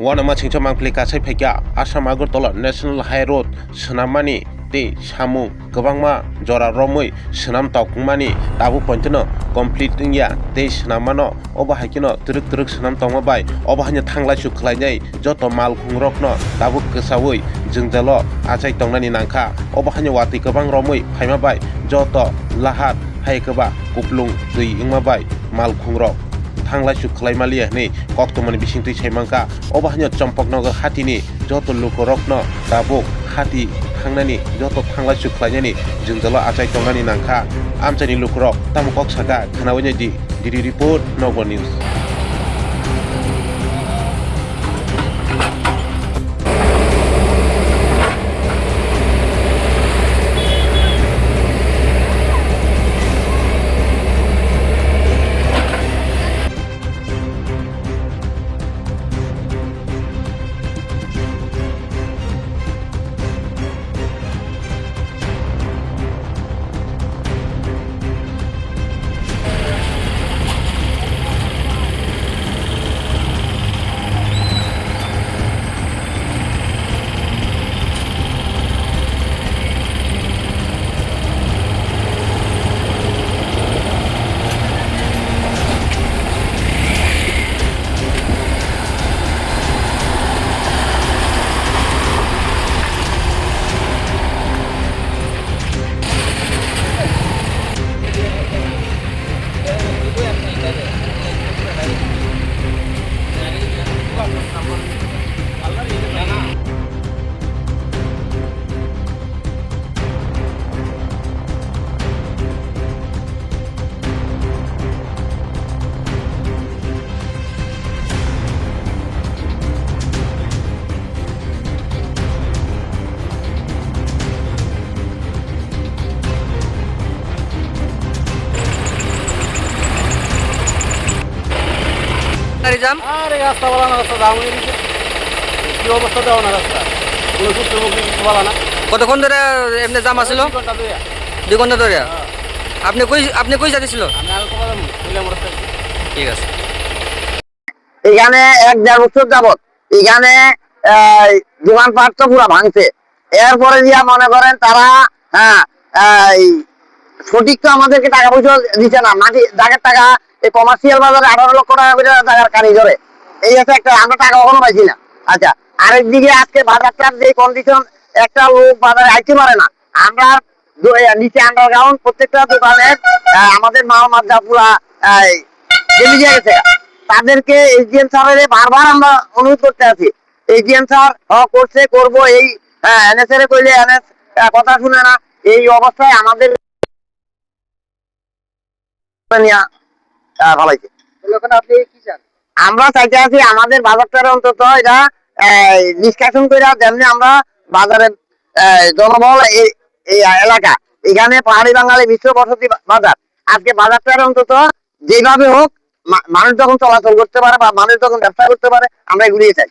Wanama Chingcha Mangplika Sepeka, Assam Agartala National High Road, Senamani, Te Samu, Gabangma, Jora Romui, Senam Taukmani, Tabu Pontino, completing ya, Te Senamano, Obahakino, Turuk Senam Tomabai, Obahanya Tangla Shuklai, Joto Mal Kungrokno, Tabu Kasawi, Jungdalo, Achai Tongani Nanka, Obahanya Wati Gabang Romui, Haimabai, Joto, Lahat, Haikaba, Kuplung, Tui Ingmabai, Mal Kungrok. Tangla suklai malia ni koktomani bisingtui saimangka obahnya champaknagar hatini joto lukorokno tabuk hati thangnani joto tangla suklainani jungjala achai tongnani nangkha amchani lukorok tamukok saka khanawani di report Nogo News. আরে রাস্তা বলা না, রাস্তা দাম কি অবস্থা দেওয়া না রাস্তা কোনো সূত্রমুখী কিছু বলা না। কতক্ষণ ধরে এমনি জাম আছিল? 2 ঘন্টা ধরে। আপনি কই যাচ্ছিল? ঠিক আছে। এখানে 1-1.5 বছর যাবত এখানে দোকানপাট তো পুরো ভাঙছে। এরপরে দিয়া মনে করেন তারা সঠিক তো আমাদেরকে টাকা পয়সা দিচ্ছে না, মাটি দাগের টাকা এই কমার্শিয়াল বাজারে 18 লক্ষ টাকা করে টাকার কানি ধরে, এই হচ্ছে একটা, আমরা টাকা কখনো পাইছি না। আচ্ছা, আরেকদিকে আজকে বাজারটার যে কন্ডিশন, একটা লোক বাজারে আইতে পারে না। আমরা নিচে আন্ডারগ্রাউন্ড প্রত্যেকটা দোকানের আমাদের মাল মাদ্রা পুরা জেনে দিয়ে গেছে। তাদেরকে এসডিএম স্যারের বারবার আমরা অনুরোধ করতে আছি, এসডিএম স্যার করছে করবো, এই এনএস এর কইলে এনএস কথা শুনে না। এই অবস্থায় আমাদের আমরা চাইতে আছি আমাদের বাজারটা অন্তত এটা নিষ্কাশন করে, যেমনি আমরা বাজারের জনবল এই এলাকা, এখানে পাহাড়ি বাঙালি বিশ্ব বসতি বাজার, আজকে বাজারটার অন্তত যেভাবে হোক মানুষ যখন চলাচল করতে পারে বা মানুষ যখন ব্যবসা করতে পারে, আমরা এগুলিয়ে চাই।